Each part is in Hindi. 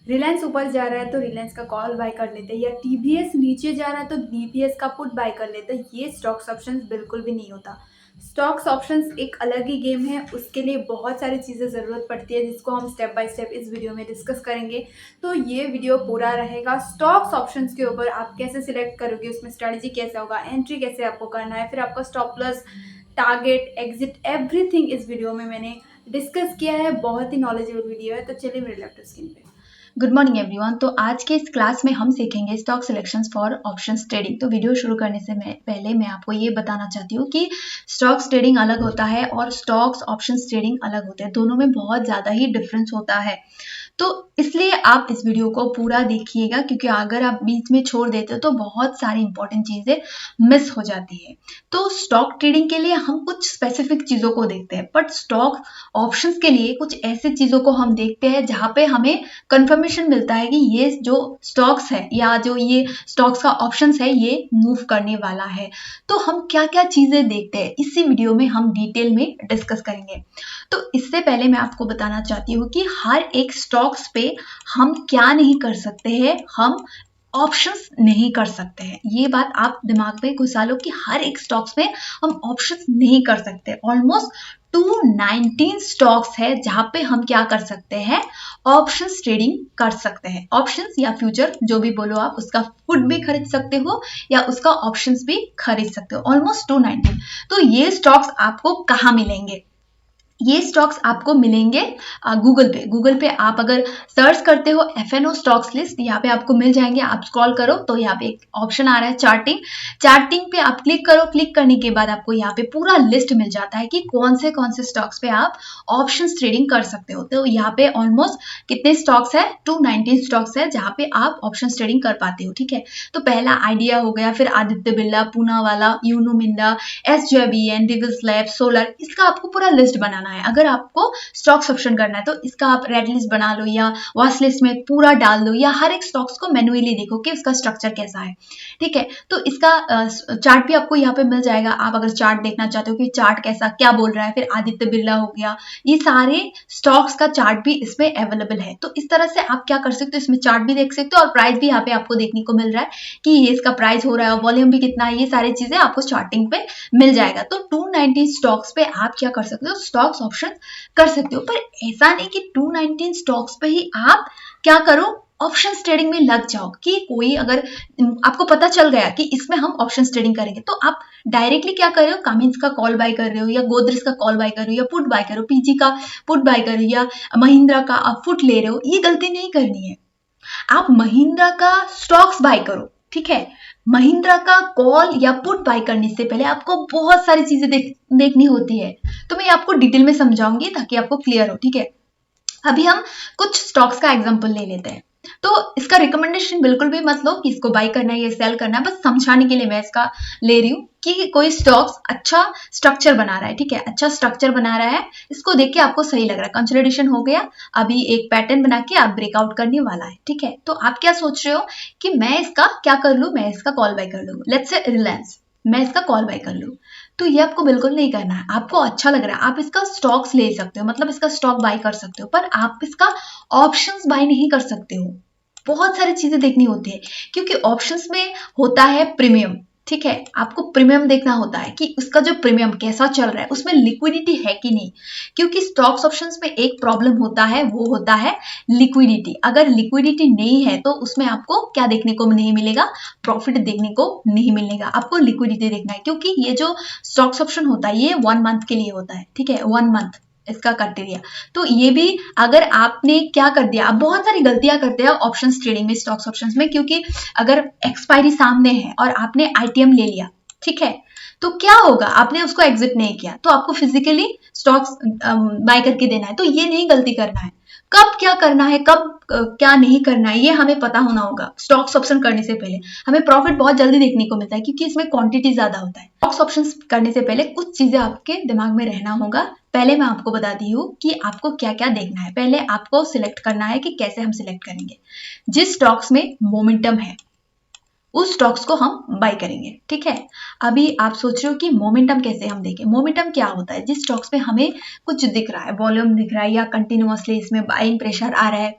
रिलायंस ऊपर जा रहा है तो रिलायंस का कॉल बाय कर लेते हैं, या टीवीएस नीचे जा रहा है तो डीपीएस का पुट बाय कर लेते हैं। ये स्टॉक्स ऑप्शंस बिल्कुल भी नहीं होता। स्टॉक्स ऑप्शंस एक अलग ही गेम है, उसके लिए बहुत सारी चीज़ें ज़रूरत पड़ती है जिसको हम स्टेप बाय स्टेप इस वीडियो में डिस्कस करेंगे। तो ये वीडियो पूरा रहेगा स्टॉक्स ऑप्शंस के ऊपर, आप कैसे सिलेक्ट करोगे, उसमें स्ट्रेटजी कैसे होगा, एंट्री कैसे आपको करना है, फिर आपका stop loss, target, exit, everything इस वीडियो में मैंने डिस्कस किया है। बहुत ही नॉलेजेबल वीडियो है, तो चलिए मेरे लैपटॉप स्क्रीन पे। Good morning everyone. तो आज के इस क्लास में हम सीखेंगे stock selections for options trading. तो वीडियो शुरू करने से पहले मैं आपको ये बताना चाहती हूँ कि स्टॉक्स ट्रेडिंग अलग होता है और स्टॉक्स ऑप्शंस ट्रेडिंग अलग होते हैं। दोनों में बहुत ज़्यादा ही डिफरेंस होता है। तो इसलिए आप इस वीडियो को पूरा देखिएगा, क्योंकि अगर आप बीच में छोड़ देते हो तो बहुत सारी इंपॉर्टेंट चीज़ें मिस हो जाती है। तो स्टॉक ट्रेडिंग के लिए हम कुछ स्पेसिफिक चीज़ों को देखते हैं, बट स्टॉक ऑप्शंस के लिए कुछ ऐसे चीज़ों को हम देखते हैं जहाँ पे हमें कंफर्मेशन मिलता है कि ये जो स्टॉक्स है या जो ये स्टॉक्स का ऑप्शंस है ये मूव करने वाला है। तो हम क्या क्या चीज़ें देखते हैं इसी वीडियो में हम डिटेल में डिस्कस करेंगे। तो इससे पहले मैं आपको बताना चाहती हूँ कि हर एक स्टॉक्स पे हम क्या नहीं कर सकते हैं, हम ऑप्शंस नहीं कर सकते हैं। ये बात आप दिमाग में घुसा लो कि हर एक स्टॉक्स में हम ऑप्शंस नहीं कर सकते। ऑलमोस्ट 219 स्टॉक्स है जहां पे हम क्या कर सकते हैं, ऑप्शंस ट्रेडिंग कर सकते हैं। ऑप्शंस या फ्यूचर जो भी बोलो आप, उसका पुट भी खरीद सकते हो या उसका ऑप्शंस भी खरीद सकते हो। ऑलमोस्ट 219। तो ये स्टॉक्स आपको कहाँ मिलेंगे? ये स्टॉक्स आपको मिलेंगे गूगल पे। गूगल पे आप अगर सर्च करते हो एफएनओ स्टॉक्स लिस्ट, यहाँ पे आपको मिल जाएंगे। आप स्क्रॉल करो तो यहाँ पे एक ऑप्शन आ रहा है चार्टिंग। चार्टिंग पे आप क्लिक करो। क्लिक करने के बाद आपको यहाँ पे पूरा लिस्ट मिल जाता है कि कौन से स्टॉक्स पे आप ऑप्शंस ट्रेडिंग कर सकते हो। तो यहाँ पे ऑलमोस्ट कितने स्टॉक्स है, 219 स्टॉक्स है जहाँ पे आप ऑप्शंस ट्रेडिंग कर पाते हो। ठीक है, तो पहला आइडिया हो गया, फिर आदित्य बिरला, पूना वाला, Uno Minda, SJVN, Divi's lab, solar. इसका आपको पूरा लिस्ट बनाना है। अगर आपको स्टॉक्स ऑप्शन करना है तो इसका आप रेड लिस्ट बना लो या वॉच लिस्ट में पूरा डाल दो, या हर एक स्टॉक्स को मैन्युअली देखो कि उसका स्ट्रक्चर कैसा है। ठीक है, तो इसका चार्ट भी आपको यहाँ पे मिल जाएगा। आप अगर चार्ट देखना चाहते हो कि चार्ट कैसा क्या बोल रहा है, फिर आदित्य बिरला हो गया, ये सारे स्टॉक्स का चार्ट भी इसमें अवेलेबल है। तो इस तरह से आप क्या कर सकते हो, इसमें चार्ट भी देख सकते हो और प्राइस भी यहाँ पे आपको देखने को मिल रहा है कि ये इसका प्राइस हो रहा है, वॉल्यूम भी कितना है, ये सारी चीजें आपको चार्टिंग पे मिल जाएगा। तो 219 स्टॉक्स पे आप क्या कर सकते हो, स्टॉक्स ऑप्शन कर सकते हो। पर ऐसा नहीं कि 219 स्टॉक्स पे ही आप क्या करो, ऑप्शन ट्रेडिंग में लग जाओ। कि कोई अगर आपको पता चल गया कि इसमें हम ऑप्शन ट्रेडिंग करेंगे तो आप डायरेक्टली क्या कर रहे हो, कामिंस का कॉल बाय कर रहे हो या गोदरेज का कॉल बाय कर रहे हो या पुट बाय कर रहे हो, पीजी का पुट बाय कर रहे हो या महिंद्रा का आप पुट ले रहे हो, ये गलती नहीं करनी है। आप महिंद्रा का स्टॉक्स बाय करो। ठीक है, महिंद्रा का कॉल या पुट बाय करने से पहले आपको बहुत सारी चीजें देखनी होती है। तो मैं आपको डिटेल में समझाऊंगी ताकि आपको क्लियर हो। ठीक है, अभी हम कुछ स्टॉक्स का एग्जांपल ले लेते हैं। तो इसका रिकमेंडेशन बिल्कुल भी मत लो कि इसको बाय करना है या सेल करना है, बस समझाने के लिए मैं इसका ले रही हूँ कि कोई स्टॉक्स अच्छा स्ट्रक्चर बना रहा है। ठीक है, अच्छा स्ट्रक्चर बना रहा है, इसको देख के आपको सही लग रहा है, कंसोलिडेशन हो गया, अभी एक पैटर्न बना के आप ब्रेकआउट करने वाला है। ठीक है, तो आप क्या सोच रहे हो कि मैं इसका क्या कर लूं, मैं इसका कॉल बाय कर लूं, लेट्स से रिलायंस, मैं इसका कॉल बाय कर लूं। तो ये आपको बिल्कुल नहीं करना है। आपको अच्छा लग रहा है, आप इसका स्टॉक्स ले सकते हो, मतलब इसका स्टॉक बाय कर सकते हो, पर आप इसका ऑप्शंस बाय नहीं कर सकते हो। बहुत सारी चीजें देखनी होती है, क्योंकि ऑप्शंस में होता है प्रीमियम। ठीक है, आपको प्रीमियम देखना होता है कि उसका जो प्रीमियम कैसा चल रहा है, उसमें लिक्विडिटी है कि नहीं। क्योंकि स्टॉक्स ऑप्शंस में एक प्रॉब्लम होता है, वो होता है लिक्विडिटी। अगर लिक्विडिटी नहीं है तो उसमें आपको क्या देखने को नहीं मिलेगा, प्रॉफिट देखने को नहीं मिलेगा। आपको लिक्विडिटी देखना है, क्योंकि ये जो स्टॉक्स ऑप्शन होता है ये 1 मंथ के लिए होता है। ठीक है, 1 मंथ इसका क्राइटेरिया। तो ये भी अगर आपने क्या कर दिया, आप बहुत सारी गलतियां करते हैं ऑप्शंस ट्रेडिंग में, स्टॉक्स ऑप्शंस में, क्योंकि अगर एक्सपायरी सामने है और आपने आईटीएम ले लिया, ठीक है, तो क्या होगा, आपने उसको एग्जिट नहीं किया तो आपको फिजिकली स्टॉक्स बाय करके देना है। तो ये नहीं गलती करना है। कब क्या करना है, कब क्या नहीं करना है, ये हमें पता होना होगा। स्टॉक्स ऑप्शन करने से पहले हमें प्रॉफिट बहुत जल्दी देखने को मिलता है, क्योंकि इसमें क्वांटिटी ज्यादा होता है। स्टॉक्स ऑप्शन करने से पहले कुछ चीजें आपके दिमाग में रहना होगा। पहले मैं आपको बताती हूँ कि आपको क्या क्या देखना है। पहले आपको सिलेक्ट करना है कि कैसे हम सिलेक्ट करेंगे। जिस स्टॉक्स में मोमेंटम है उस स्टॉक्स को हम बाय करेंगे। ठीक है, अभी आप सोच रहे हो कि मोमेंटम कैसे हम देखें। मोमेंटम क्या होता है, जिस स्टॉक्स में हमें कुछ दिख रहा है, वॉल्यूम दिख रहा है या कंटिन्यूअसली इसमें बाइंग प्रेशर आ रहा है,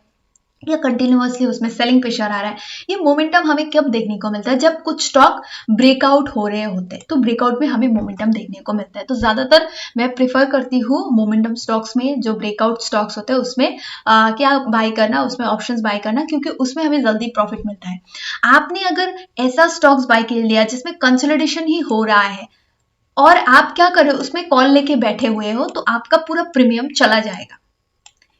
या कंटिन्यूअसली उसमें सेलिंग प्रेशर आ रहा है। ये मोमेंटम हमें कब देखने को मिलता है? जब कुछ स्टॉक ब्रेकआउट हो रहे होते हैं, तो ब्रेकआउट में हमें मोमेंटम देखने को मिलता है। तो ज़्यादातर मैं प्रेफर करती हूँ मोमेंटम स्टॉक्स में, जो ब्रेकआउट स्टॉक्स होते हैं उसमें क्या बाय करना, उसमें ऑप्शंस बाय करना, क्योंकि उसमें हमें जल्दी प्रॉफिट मिलता है। आपने अगर ऐसा स्टॉक्स बाय कर लिया जिसमें कंसोलिडेशन ही हो रहा है और आप क्या कर रहे हो, उसमें कॉल लेके बैठे हुए हो, तो आपका पूरा प्रीमियम चला जाएगा।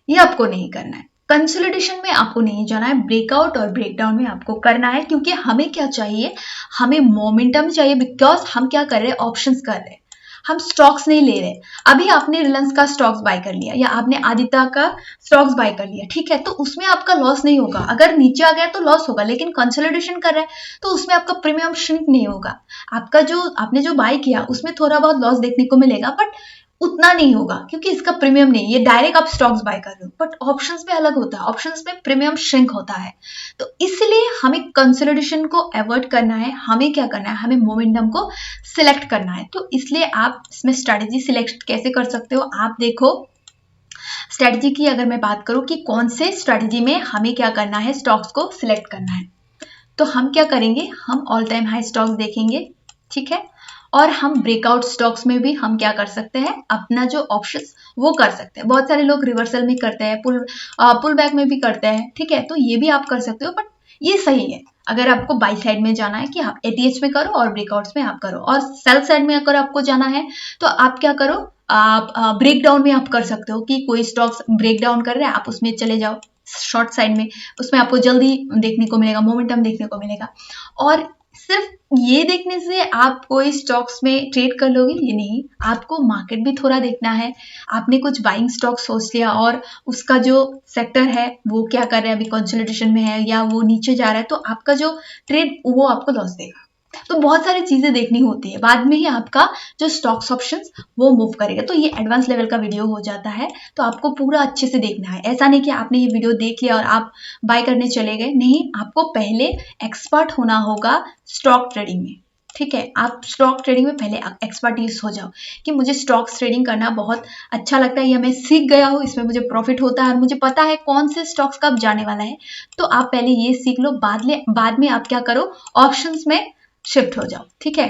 ये आपको नहीं करना है। कंसोलिडेशन में आपको नहीं जाना है, ब्रेकआउट और ब्रेकडाउन में आपको करना है, क्योंकि हमें क्या चाहिए, हमें मोमेंटम चाहिए। बिकॉज हम क्या कर रहे हैं, ऑप्शंस कर रहे हैं, हम स्टॉक्स नहीं ले रहे। अभी आपने रिलायंस का स्टॉक्स बाय कर लिया या आपने आदित्य का स्टॉक्स बाय कर लिया, ठीक है, तो उसमें आपका लॉस नहीं होगा। अगर नीचे आ गया तो लॉस होगा, लेकिन कंसोलिडेशन कर रहा है तो उसमें आपका प्रीमियम श्रिंक नहीं होगा। आपका जो आपने जो बाय किया उसमें थोड़ा बहुत लॉस देखने को मिलेगा, बट उतना नहीं होगा, क्योंकि इसका प्रीमियम नहीं, ये डायरेक्ट आप स्टॉक्स बाय कर रहे हो। बट ऑप्शंस में अलग होता है, ऑप्शंस में प्रीमियम श्रिंक होता है। तो इसलिए हमें कंसोलिडेशन को अवॉइड करना है, हमें क्या करना है, हमें मोमेंटम को सिलेक्ट करना है। तो इसलिए आप इसमें स्ट्रैटेजी सिलेक्ट कैसे कर सकते हो, आप देखो स्ट्रैटेजी की अगर मैं बात करूं कि कौन से स्ट्रैटेजी में हमें क्या करना है, स्टॉक्स को सिलेक्ट करना है, तो हम क्या करेंगे, हम ऑल टाइम हाई स्टॉक्स देखेंगे, ठीक है, और हम ब्रेकआउट स्टॉक्स में भी हम क्या कर सकते हैं, अपना जो ऑप्शंस वो कर सकते हैं। बहुत सारे लोग रिवर्सल में करते हैं, पुल बैक में भी करते हैं, ठीक है, तो ये भी आप कर सकते हो। बट ये सही है अगर आपको बाई साइड में जाना है कि आप एटीएच में करो और ब्रेकआउट्स में आप करो, और सेल साइड में अगर आपको जाना है तो आप क्या करो, आप ब्रेक डाउन में आप कर सकते हो कि कोई स्टॉक्स ब्रेक डाउन कर रहे हैं, आप उसमें चले जाओ शॉर्ट साइड में, उसमें आपको जल्दी देखने को मिलेगा, मोमेंटम देखने को मिलेगा। और सिर्फ ये देखने से आप कोई स्टॉक्स में ट्रेड कर लोगे, ये नहीं, आपको मार्केट भी थोड़ा देखना है। आपने कुछ बाइंग स्टॉक सोच लिया और उसका जो सेक्टर है वो क्या कर रहा है, अभी कंसोलिडेशन में है या वो नीचे जा रहा है, तो आपका जो ट्रेड वो आपको लॉस देगा। तो बहुत सारी चीजें देखनी होती है, बाद में ही आपका जो स्टॉक्स ऑप्शंस वो मूव करेगा। तो ये एडवांस लेवल का वीडियो हो जाता है, तो आपको पूरा अच्छे से देखना है। ऐसा नहीं कि आपने ये वीडियो देख लिया और आप बाय करने चले गए, नहीं, आपको पहले एक्सपर्ट होना होगा स्टॉक ट्रेडिंग में, ठीक है। आप स्टॉक ट्रेडिंग में पहले एक्सपर्टीज हो जाओ कि मुझे स्टॉक्स ट्रेडिंग करना बहुत अच्छा लगता है, या मैं सीख गया हूँ, इसमें मुझे प्रॉफिट होता है और मुझे पता है कौन से स्टॉक्स कब जाने वाला है। तो आप पहले ये सीख लो, बाद में आप क्या करो, ऑप्शंस में शिफ्ट हो जाओ, ठीक है।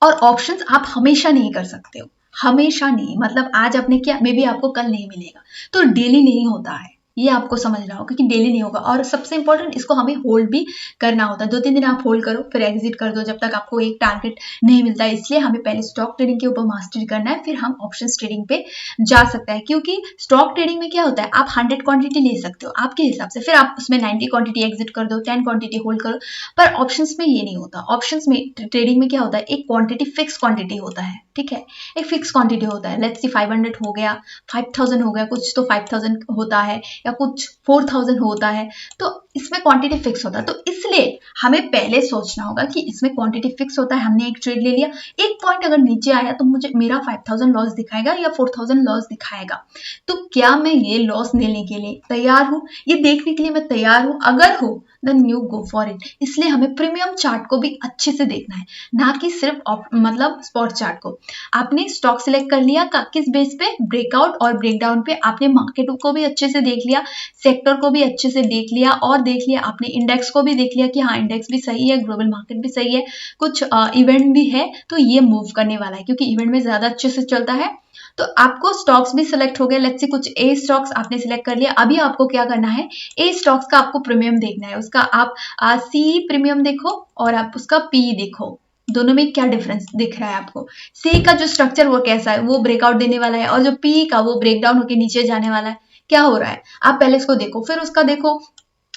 और ऑप्शंस आप हमेशा नहीं कर सकते हो, हमेशा नहीं, मतलब आज आपने किया, मे बी आपको कल नहीं मिलेगा, तो डेली नहीं होता है, ये आपको समझ रहा हो, क्योंकि डेली नहीं होगा। और सबसे इंपॉर्टेंट, इसको हमें होल्ड भी करना होता है, 2-3 दिन आप होल्ड करो फिर एग्जिट कर दो, जब तक आपको एक टारगेट नहीं मिलता है। इसलिए हमें पहले स्टॉक ट्रेडिंग के ऊपर मास्टरी करना है, फिर हम ऑप्शंस ट्रेडिंग पे जा सकते हैं। क्योंकि स्टॉक ट्रेडिंग में क्या होता है, आप 100 क्वांटिटी ले सकते हो आपके हिसाब से, फिर आप उसमें 90 क्वांटिटी एग्जिट कर दो, 10 क्वांटिटी होल्ड करो। पर ऑप्शंस में ये नहीं होता। ऑप्शंस में ट्रेडिंग में क्या होता है, एक क्वांटिटी फिक्स क्वांटिटी होता है, ठीक है, एक फिक्स क्वांटिटी होता है। लेट्स सी 500 हो गया, 5000 हो गया, कुछ तो 5000 होता है या कुछ 4000 होता है, तो इसमें क्वांटिटी फिक्स होता है। तो इसलिए हमें पहले सोचना होगा कि इसमें क्वांटिटी फिक्स होता है, हमने एक ट्रेड ले लिया, एक पॉइंट अगर नीचे आया तो मुझे मेरा 5000 लॉस दिखाएगा या 4000 लॉस दिखाएगा, तो क्या मैं ये लॉस लेने के लिए तैयार हूं, ये देखने के लिए मैं तैयार हूं। अगर हो then you go for it. इसलिए हमें प्रीमियम चार्ट को भी अच्छे से देखना है, ना कि सिर्फ मतलब स्पॉट चार्ट को। आपने स्टॉक सिलेक्ट कर लिया, किस बेस पे, ब्रेकआउट और ब्रेकडाउन पे। आपने मार्केट को भी अच्छे से देख लिया, सेक्टर को भी अच्छे से देख लिया, और देख लिया आपने इंडेक्स को भी देख लिया कि हाँ इंडेक्स भी सही है, ग्लोबल मार्केट भी सही है, कुछ इवेंट भी है तो ये मूव करने वाला है, क्योंकि इवेंट में ज्यादा अच्छे से चलता है। तो आपको स्टॉक्स भी सिलेक्ट हो गए, लेट्स से कुछ ए स्टॉक्स आपने सिलेक्ट कर लिया। अभी आपको क्या करना है, ए स्टॉक्स का आपको प्रीमियम देखना है, उसका आप सी प्रीमियम देखो और आप उसका पी देखो, दोनों में क्या डिफरेंस दिख रहा है आपको। सी का जो स्ट्रक्चर वो कैसा है, वो ब्रेकआउट देने वाला है, और जो पी का वो ब्रेकडाउन होकर नीचे जाने वाला है, क्या हो रहा है। आप पहले इसको देखो, फिर उसका देखो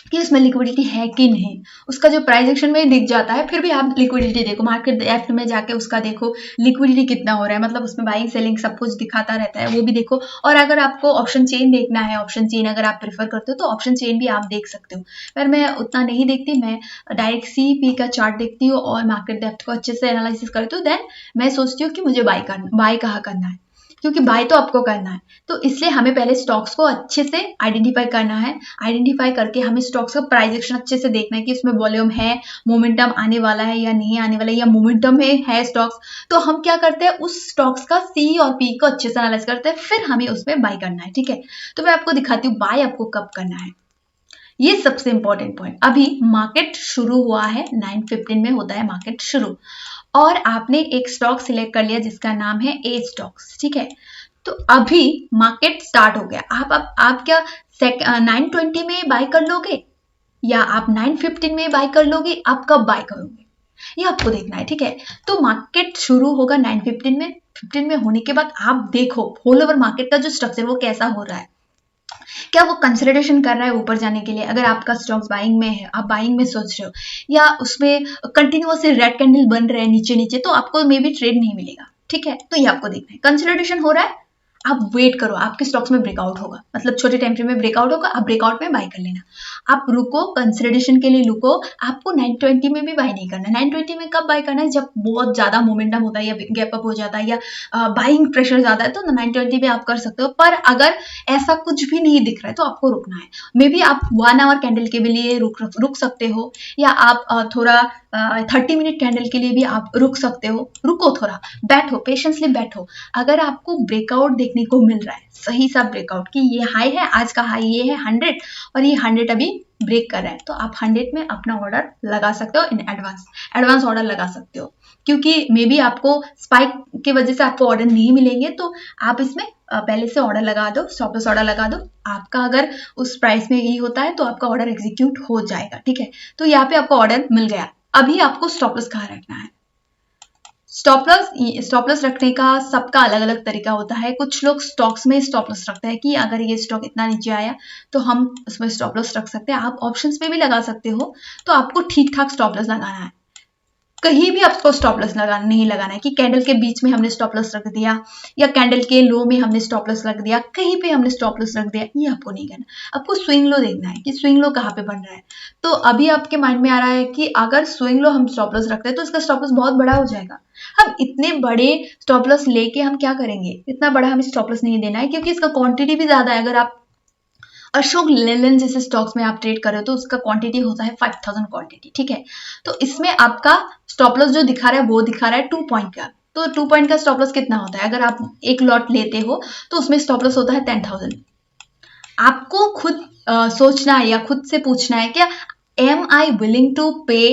कि उसमें लिक्विडिटी है कि नहीं, उसका जो प्राइस एक्शन में दिख जाता है, फिर भी आप लिक्विडिटी देखो, मार्केट डेप्थ में जाके उसका देखो लिक्विडिटी कितना हो रहा है, मतलब उसमें बाइंग सेलिंग सब कुछ दिखाता रहता है, वो भी देखो। और अगर आपको ऑप्शन चेन देखना है, ऑप्शन चेन अगर आप प्रेफर करते हो तो ऑप्शन चेन भी आप देख सकते हो, पर मैं उतना नहीं देखती, मैं डायरेक्ट CP का चार्ट देखती हूँ और मार्केट डेप्थ को अच्छे से एनालिसिस करती हूँ। देन मैं सोचती हूँ कि मुझे बाय कहाँ करना है, क्योंकि बाय तो आपको करना है। तो इसलिए हमें पहले स्टॉक्स को अच्छे से आइडेंटिफाई करना है, आइडेंटिफाई करके हमें स्टॉक्स का प्राइस एक्शन अच्छे से देखना है कि उसमें वॉल्यूम है, मोमेंटम आने वाला है या नहीं आने वाला है, या मोमेंटम है स्टॉक्स, तो हम क्या करते हैं, उस स्टॉक्स का C और P को अच्छे से एनालाइज करते हैं, फिर हमें उसमें बाय करना है, ठीक है। तो मैं आपको दिखाती हूँ बाय आपको कब करना है। ये सबसे इंपॉर्टेंट पॉइंट। अभी मार्केट शुरू हुआ है, 9:15 में होता है मार्केट शुरू, और आपने एक स्टॉक सिलेक्ट कर लिया जिसका नाम है ए स्टॉक्स, ठीक है। तो अभी मार्केट स्टार्ट हो गया, आप क्या 9:20 में बाय कर लोगे या आप 9:15 में बाय कर लोगे, आप कब बाय करोगे ये आपको देखना है, ठीक है। तो मार्केट शुरू होगा 9:15 में, 15 में होने के बाद आप देखो होल ओवर मार्केट का जो स्ट्रक्चर वो कैसा हो रहा है, क्या वो कंसोलिडेशन कर रहा है ऊपर जाने के लिए। अगर आपका स्टॉक्स बाइंग में है, आप बाइंग में सोच रहे हो, या उसमें कंटिन्यूअस रेड कैंडल बन रहे हैं नीचे नीचे, तो आपको मे बी ट्रेड नहीं मिलेगा, ठीक है। तो ये आपको देखना है, कंसोलिडेशन हो रहा है, आप वेट करो, आपके स्टॉक्स में ब्रेकआउट होगा, मतलब छोटे टाइम फ्रेम में ब्रेकआउट होगा, आप ब्रेकआउट में बाय कर लेना। आप रुको, कंसोलिडेशन के लिए रुको, आपको 9:20 में भी बाय नहीं करना। 9:20 में कब बाय करना है, जब बहुत ज्यादा मोमेंटम होता है या गैप अप हो जाता है या बाइंग प्रेशर ज्यादा है, तो 9:20 में आप कर सकते हो। पर अगर ऐसा कुछ भी नहीं दिख रहा है तो आपको रुकना है। मे बी आप 1 आवर कैंडल के लिए रुक सकते हो, या आप थोड़ा 30 मिनट कैंडल के लिए भी आप रुक सकते हो। रुको, थोड़ा बैठो, पेशेंसली बैठो। अगर आपको ब्रेकआउट देखने को मिल रहा है, सही सा ब्रेकआउट, कि ये हाई है, आज का हाई ये है 100 और ये 100 अभी ब्रेक कर रहा है, तो आप 100 में अपना ऑर्डर लगा सकते हो। इन एडवांस ऑर्डर लगा सकते हो, क्योंकि मे बी आपको स्पाइक की वजह से आपको ऑर्डर नहीं मिलेंगे, तो आप इसमें पहले से ऑर्डर लगा दो, स्टॉप लॉस ऑर्डर लगा दो। आपका अगर उस प्राइस में ही होता है तो आपका ऑर्डर एग्जीक्यूट हो जाएगा, ठीक है। तो यहाँ पे आपको ऑर्डर मिल गया। अभी आपको स्टॉप लॉस कहाँ रखना है। स्टॉप लॉस रखने का सबका अलग अलग तरीका होता है। कुछ लोग स्टॉक्स में स्टॉप लॉस रखते हैं कि अगर ये स्टॉक इतना नीचे आया तो हम उसमें स्टॉप लॉस रख सकते हैं। आप ऑप्शंस में भी लगा सकते हो, तो आपको ठीक ठाक स्टॉप लॉस लगाना है। कहीं भी आपको स्टॉप लॉस नहीं लगाना है कि कैंडल के बीच में हमने स्टॉप लॉस रख दिया या कैंडल के लो में हमने स्टॉप लॉस रख दिया, कहीं पे हमने स्टॉप लॉस रख दिया, ये आपको नहीं करना। आपको स्विंग लो देखना है कि स्विंग लो कहाँ पे बन रहा है। तो अभी आपके माइंड में आ रहा है कि अगर स्विंग लो हम स्टॉप लॉस रखते हैं तो इसका स्टॉप लॉस बहुत बड़ा हो जाएगा। हम इतने बड़े स्टॉप लॉस लेके हम क्या करेंगे, इतना बड़ा हमें स्टॉप लॉस नहीं देना है, क्योंकि इसका क्वांटिटी भी ज्यादा है। अगर आप अशोक लेलैंड जैसे स्टॉक्स में आप ट्रेड कर रहे हो तो उसका क्वांटिटी होता है 5000 क्वांटिटी, ठीक है। तो इसमें आपका स्टॉप लॉस जो दिखा रहा है वो दिखा रहा है 2 पॉइंट का। तो 2 पॉइंट का स्टॉप लॉस कितना होता है, अगर आप एक लॉट लेते हो तो उसमें स्टॉप लॉस होता है 10,000। आपको खुद सोचना है या खुद से पूछना है क्या एम आई विलिंग टू पे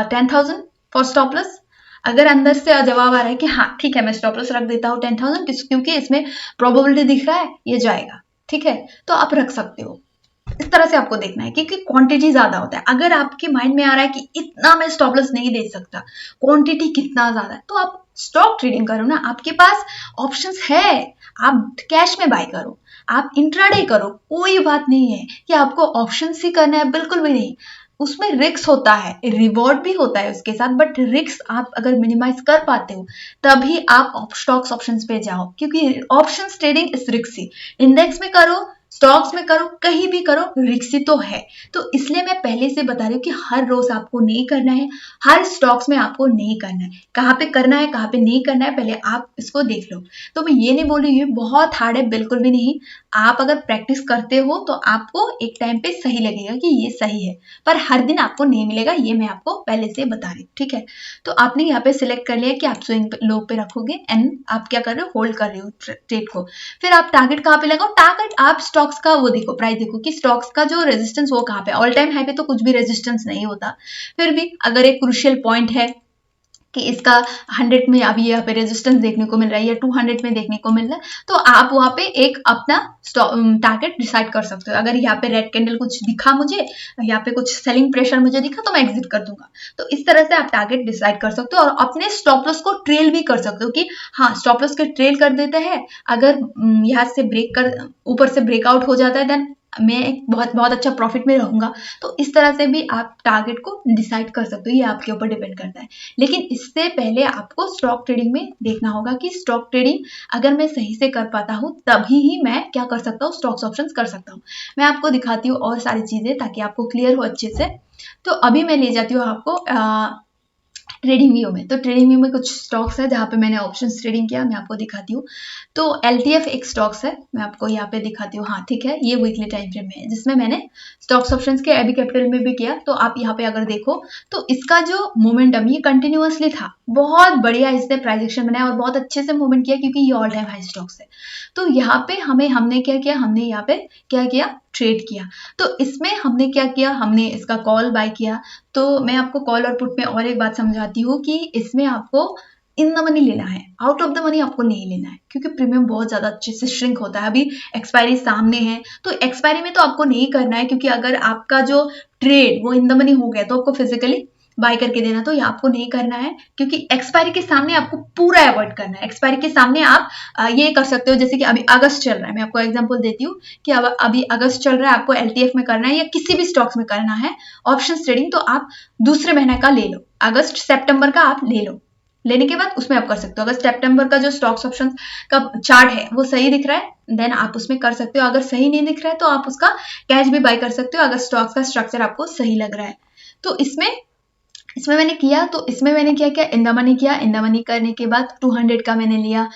10,000 फॉर स्टॉप लॉस। अगर अंदर से जवाब आ रहा है कि हाँ ठीक है मैं स्टॉप लॉस रख देता हूँ 10,000, क्योंकि इसमें प्रोबेबिलिटी दिख रहा है ये जाएगा, ठीक है, तो आप रख सकते हो। इस तरह से आपको देखना है क्योंकि क्वांटिटी ज्यादा होता है। अगर आपके माइंड में आ रहा है कि इतना मैं स्टॉप लॉस नहीं दे सकता, क्वांटिटी कितना ज्यादा है, तो आप स्टॉक ट्रेडिंग करो ना। आपके पास ऑप्शंस है, आप कैश में बाय करो, आप इंट्राडे करो, कोई बात नहीं है कि आपको ऑप्शंस ही करना है, बिल्कुल भी नहीं। उसमें रिस्क होता है, रिवॉर्ड भी होता है उसके साथ, बट रिस्क आप अगर मिनिमाइज कर पाते हो तभी आप स्टॉक्स ऑप्शंस पे जाओ, क्योंकि options trading is risky. Index में करो, स्टॉक्स में करो, कहीं भी करो, रिस्की तो है। तो इसलिए मैं पहले से बता रही हूँ कि हर रोज आपको नहीं करना है, हर स्टॉक्स में आपको नहीं करना है। कहाँ पे करना है कहाँ पे नहीं करना है पहले आप इसको देख लो। तो मैं ये नहीं बोल रही हूँ बहुत हार्ड है, बिल्कुल भी नहीं। आप अगर प्रैक्टिस करते हो तो आपको एक टाइम पे सही लगेगा कि ये सही है, पर हर दिन आपको नहीं मिलेगा, ये मैं आपको पहले से बता रही हूँ, ठीक है। तो आपने यहाँ पे सिलेक्ट कर लिया कि आप स्विंग लो पे रखोगे एंड आप क्या कर रहे हो, होल्ड कर रहे हो ट्रेड को। फिर आप टारगेट कहाँ पे लगाओ, टारगेट आप स्टॉक्स का वो देखो, प्राइस देखो कि स्टॉक्स का जो रेजिस्टेंस वो कहाँ पे। ऑल टाइम हाई पे तो कुछ भी रेजिस्टेंस नहीं होता, फिर भी अगर एक क्रूशियल पॉइंट है कि इसका 100 में अभी यहाँ पे रेजिस्टेंस देखने को मिल रहा है या 200 में देखने को मिल रहा है, तो आप वहाँ पे एक अपना टारगेट डिसाइड कर सकते हो। अगर यहाँ पे रेड कैंडल कुछ दिखा मुझे, यहाँ पे कुछ सेलिंग प्रेशर मुझे दिखा तो मैं एग्जिट कर दूंगा। तो इस तरह से आप टारगेट डिसाइड कर सकते हो और अपने स्टॉप लॉस को ट्रेल भी कर सकते हो कि हाँ स्टॉप लॉस के ट्रेल कर देते हैं, अगर यहाँ से ब्रेक कर ऊपर से ब्रेकआउट हो जाता है देन मैं एक बहुत अच्छा प्रॉफिट में रहूंगा। तो इस तरह से भी आप टारगेट को डिसाइड कर सकते हो, ये आपके ऊपर डिपेंड करता है। लेकिन इससे पहले आपको स्टॉक ट्रेडिंग में देखना होगा कि स्टॉक ट्रेडिंग अगर मैं सही से कर पाता हूँ तभी ही मैं क्या कर सकता हूँ, स्टॉक्स ऑप्शंस कर सकता हूँ। मैं आपको दिखाती हूँ और सारी चीजें ताकि आपको क्लियर हो अच्छे से। तो अभी मैं ले जाती हूँ आपको ट्रेडिंग व्यू में। तो ट्रेडिंग व्यू में कुछ स्टॉक्स है जहाँ पे मैंने ऑप्शंस ट्रेडिंग किया, मैं आपको दिखाती हूँ। तो LTF एक स्टॉक्स है, मैं आपको यहाँ पे दिखाती हूँ। हाँ ठीक है, ये वीकली टाइम फ्रेम में है जिसमें मैंने स्टॉक्स ऑप्शंस के एबी कैपिटल में भी किया। तो आप यहाँ पे अगर देखो तो इसका जो मोमेंटम ये कंटिन्यूअसली था, बहुत बढ़िया इसने प्राइस एक्शन बनाया और बहुत अच्छे से मूवमेंट किया क्योंकि ये ऑल टाइम हाई स्टॉक्स है। तो यहाँ पे हमने क्या किया, हमने यहाँ पे क्या किया, ट्रेड किया। तो इसमें हमने क्या किया, हमने इसका कॉल बाय किया। तो मैं आपको कॉल और पुट में और एक बात समझाती हूँ कि इसमें आपको इन द मनी लेना है, आउट ऑफ द मनी आपको नहीं लेना है, क्योंकि प्रीमियम बहुत ज्यादा अच्छे से श्रिंक होता है। अभी एक्सपायरी सामने है, तो एक्सपायरी में तो आपको नहीं करना है, क्योंकि अगर आपका जो ट्रेड वो इन द मनी हो गया तो आपको फिजिकली बाय करके देना, तो ये आपको नहीं करना है, क्योंकि एक्सपायरी के सामने आपको पूरा अवॉइड करना है। एक्सपायरी के सामने आप ये कर सकते हो, जैसे कि अभी अगस्त चल रहा है, मैं आपको एग्जांपल देती हूँ कि अब अभी अगस्त चल रहा है, आपको एलटीएफ में करना है या किसी भी स्टॉक्स में करना है ऑप्शन ट्रेडिंग, तो आप दूसरे महीने का ले लो, अगस्त सितंबर का आप ले लो। लेने के बाद उसमें आप कर सकते हो, अगर सितंबर का जो स्टॉक्स ऑप्शन का चार्ट है वो सही दिख रहा है देन आप उसमें कर सकते हो, अगर सही नहीं दिख रहा है तो आप उसका कैश भी बाय कर सकते हो, अगर स्टॉक्स का स्ट्रक्चर आपको सही लग रहा है। तो इसमें मैंने किया, तो इसमें मैंने क्या किया, इन द मनी किया। इन द मनी करने के बाद 200 का मैंने लिया,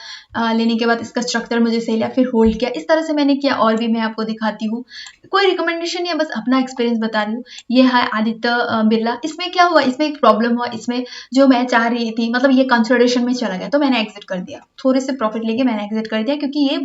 लेने के बाद इसका स्ट्रक्चर मुझे सही लिया, फिर होल्ड किया। इस तरह से मैंने किया, और भी मैं आपको दिखाती हूँ, कोई रिकमेंडेशन या बस अपना एक्सपीरियंस बता रही हूँ। ये है आदित्य बिरला। इसमें क्या हुआ, इसमें एक प्रॉब्लम हुआ, इसमें जो मैं चाह रही थी, मतलब ये कंसोलिडेशन में चला गया तो मैंने एग्जिट कर दिया, थोड़े से प्रॉफिट लेके मैंने एग्जिट कर दिया, क्योंकि ये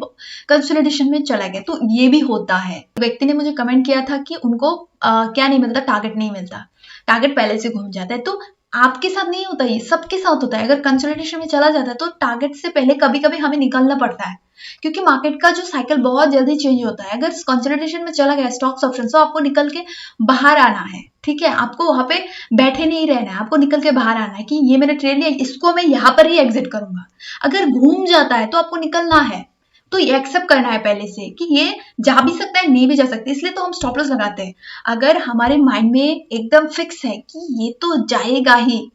कंसोलिडेशन में चला गया। तो ये भी होता है। व्यक्ति ने मुझे कमेंट किया था कि उनको क्या नहीं मिलता, टारगेट नहीं मिलता, टारगेट पहले से घूम जाता है। तो आपके साथ नहीं होता, ये सबके साथ होता है। अगर कंसोलिडेशन में चला जाता है तो टारगेट से पहले कभी कभी हमें निकलना पड़ता है, क्योंकि मार्केट का जो साइकिल बहुत जल्दी चेंज होता है। अगर कंसोलिडेशन में चला गया स्टॉक्स ऑप्शन, तो आपको निकल के बाहर आना है, ठीक है, आपको वहां पे बैठे नहीं रहना है, आपको निकल के बाहर आना है कि ये मैंने ट्रेड लिया, इसको मैं यहाँ पर ही एग्जिट करूंगा। अगर घूम जाता है तो आपको निकलना है, तो ये एक्सेप्ट करना है पहले से कि ये जा भी सकता है, नहीं भी जा सकता, इसलिए तो हम स्टॉप लॉस लगाते हैं। अगर हमारे माइंड में एकदम फिक्स है कि ये तो जाएगा ही,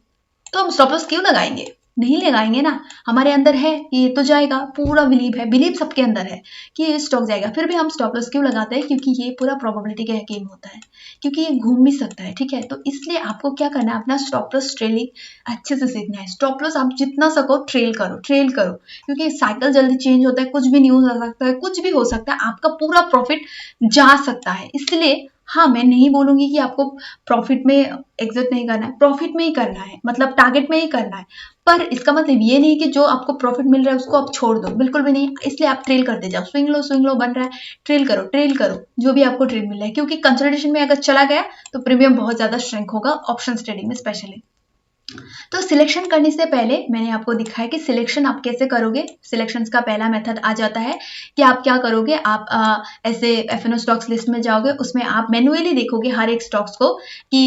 तो हम स्टॉप लॉस क्यों लगाएंगे, नहीं लगाएंगे ना। हमारे अंदर है कि ये तो जाएगा, पूरा बिलीव है, बिलीव सबके अंदर है कि ये स्टॉक जाएगा, फिर भी हम स्टॉप लॉस क्यों लगाते हैं, क्योंकि ये पूरा प्रोबेबिलिटी का गेम होता है, क्योंकि ये घूम भी सकता है, ठीक है। तो इसलिए आपको क्या करना है, अपना स्टॉप लॉस ट्रेलिंग अच्छे से सीखना है। स्टॉप लॉस आप जितना सको ट्रेल करो, क्योंकि साइकिल जल्दी चेंज होता है, कुछ भी न्यूज आ सकता है, कुछ भी हो सकता है, आपका पूरा प्रॉफिट जा सकता है। इसलिए हाँ, मैं नहीं बोलूंगी कि आपको प्रॉफिट में एग्जिट नहीं करना है, प्रॉफिट में ही करना है, मतलब टारगेट में ही करना है, पर इसका मतलब ये नहीं कि जो आपको प्रॉफिट मिल रहा है उसको आप छोड़ दो, बिल्कुल भी नहीं। इसलिए आप ट्रेल करते जाओ, स्विंग लो बन रहा है, ट्रेल करो जो भी आपको ट्रेड मिल रहा है, क्योंकि कंसोलिडेशन में अगर चला गया तो प्रीमियम बहुत ज्यादा श्रिंक होगा ऑप्शन ट्रेडिंग में स्पेशली। तो सिलेक्शन करने से पहले मैंने आपको दिखाया कि सिलेक्शन आप कैसे करोगे। सिलेक्शंस का पहला मेथड आ जाता है कि आप क्या करोगे, आप ऐसे एफएनओ स्टॉक्स लिस्ट में जाओगे, उसमें आप मैन्युअली देखोगे हर एक स्टॉक्स को कि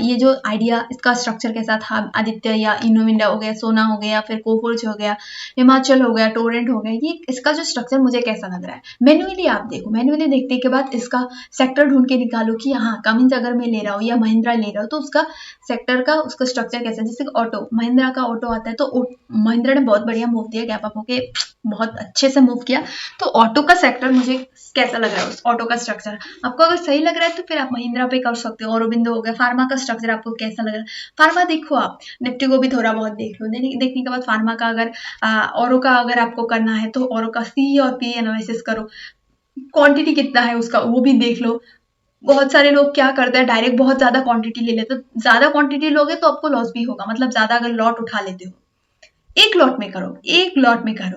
ये जो आइडिया, इसका स्ट्रक्चर कैसा था, आदित्य या इनो इंडिया हो गया, सोना हो गया, फिर कोफोर्ज हो गया, हिमाचल हो गया, टोरेंट हो गया, ये इसका जो स्ट्रक्चर मुझे कैसा लग रहा है। मैन्युअली आप देखो, मैन्युअली देखने के बाद इसका सेक्टर ढूंढ के निकालो कि हाँ कमिंस अगर मैं ले रहा हूँ या महिंद्रा ले रहा हूँ तो उसका सेक्टर का उसका स्ट्रक्चर कैसा है। जैसे ऑटो, महिंद्रा का ऑटो आता है, तो महिंद्रा ने बहुत बढ़िया मूव दिया, गैप अप होके बहुत अच्छे से मूव किया। तो ऑटो का सेक्टर मुझे कैसा लग रहा है, उस ऑटो का स्ट्रक्चर आपको अगर सही लग रहा है तो फिर आप महिंद्रा पे कर सकते हो। औरोबिंदो हो गया, फार्मा का स्ट्रक्चर आपको कैसा लग रहा है, फार्मा देखो, आप निफ्टी को भी थोड़ा बहुत देख लो, देखने के बाद फार्मा का अगर औरो का अगर आपको करना है तो औरो का सी और पी एनालिसिस करो, क्वांटिटी कितना है उसका वो भी देख लो। बहुत सारे लोग क्या करते हैं, डायरेक्ट बहुत ज्यादा क्वांटिटी ले लेते, तो ज्यादा क्वांटिटी लोगे तो आपको लॉस भी होगा, मतलब ज्यादा अगर लॉट उठा लेते हो, एक लॉट में करो,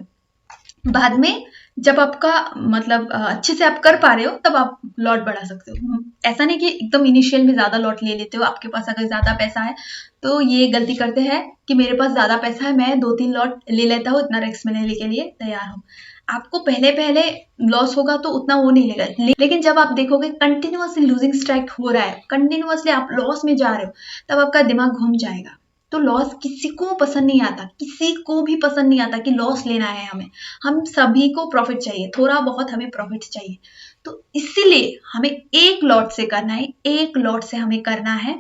बाद में जब आपका मतलब अच्छे से आप कर पा रहे हो तब आप लॉट बढ़ा सकते हो। ऐसा नहीं कि एकदम इनिशियल में ज्यादा लॉट ले लेते हो। आपके पास अगर ज्यादा पैसा है तो ये गलती करते हैं कि मेरे पास ज्यादा पैसा है, मैं 2-3 लॉट ले लेता हूँ, इतना रिस्क में लेने के लिए तैयार हूँ। आपको पहले लॉस होगा तो उतना वो नहीं लेगा, लेकिन जब आप देखोगे कंटिन्यूअसली लूजिंग स्ट्राइक हो रहा है, कंटिन्यूअसली आप लॉस में जा रहे हो, तब आपका दिमाग घूम जाएगा। तो लॉस किसी को पसंद नहीं आता, किसी को भी पसंद नहीं आता कि लॉस लेना है हमें। हम सभी को प्रॉफिट चाहिए, थोड़ा बहुत हमें प्रॉफिट चाहिए। तो इसीलिए हमें एक लॉट से करना है, एक लॉट से हमें करना है,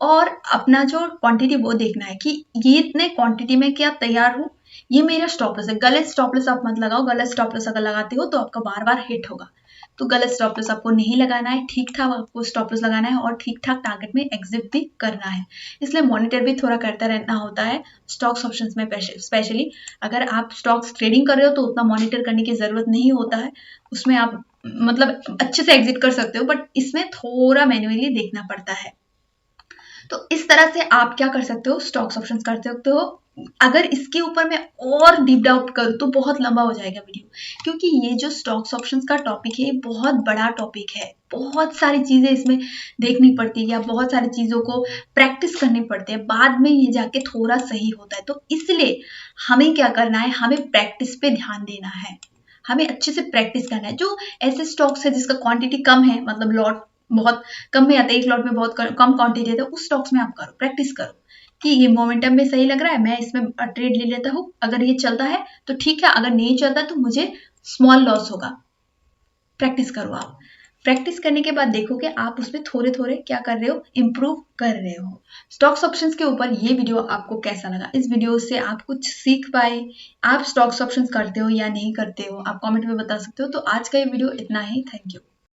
और अपना जो क्वांटिटी वो देखना है कि ये इतने क्वांटिटी में क्या तैयार हूँ, ये मेरा स्टॉप लॉस है। गलत स्टॉप लॉस आप मत लगाओ, गलत स्टॉप लॉस अगर लगाते हो तो आपका बार बार हिट होगा। तो गलत स्टॉप लॉस आपको नहीं लगाना है, ठीक ठाक आपको स्टॉप लॉस लगाना है और ठीक ठाक टारगेट में एग्जिट भी करना है। इसलिए मॉनिटर भी थोड़ा करता रहना होता है स्टॉक्स ऑप्शंस में स्पेशली। अगर आप स्टॉक्स ट्रेडिंग कर रहे हो तो उतना मॉनिटर करने की जरूरत नहीं होता है, उसमें आप मतलब अच्छे से एग्जिट कर सकते हो, बट इसमें थोड़ा मैन्युअली देखना पड़ता है। तो इस तरह से आप क्या कर सकते हो, स्टॉक्स ऑप्शंस कर सकते हो अगर इसके ऊपर मैं और डीप डाउन करूँ तो बहुत लंबा हो जाएगा वीडियो, क्योंकि ये जो स्टॉक्स ऑप्शंस का टॉपिक है ये बहुत बड़ा टॉपिक है। बहुत सारी चीजें इसमें देखनी पड़ती है या बहुत सारी चीजों को प्रैक्टिस करनी पड़ती है, बाद में ये जाके थोड़ा सही होता है। तो इसलिए हमें क्या करना है, हमें प्रैक्टिस पे ध्यान देना है, हमें अच्छे से प्रैक्टिस करना है। जो ऐसे स्टॉक्स है जिसका क्वांटिटी कम है, मतलब लॉट बहुत कम में आता है, एक लॉट में बहुत कम क्वांटिटी है, तो उस स्टॉक्स में आप करो, प्रैक्टिस करो कि ये मोमेंटम में सही लग रहा है, मैं इसमें ट्रेड ले लेता हूँ, अगर ये चलता है तो ठीक है, अगर नहीं चलता तो मुझे स्मॉल लॉस होगा। प्रैक्टिस करो आप, प्रैक्टिस करने के बाद देखो कि आप उसमें थोड़े थोड़े क्या कर रहे हो, इम्प्रूव कर रहे हो। स्टॉक्स ऑप्शंस के ऊपर ये वीडियो आपको कैसा लगा, इस वीडियो से आप कुछ सीख पाए, आप स्टॉक्स ऑप्शंस करते हो या नहीं करते हो, आप कमेंट में बता सकते हो। तो आज का ये वीडियो इतना ही, थैंक यू।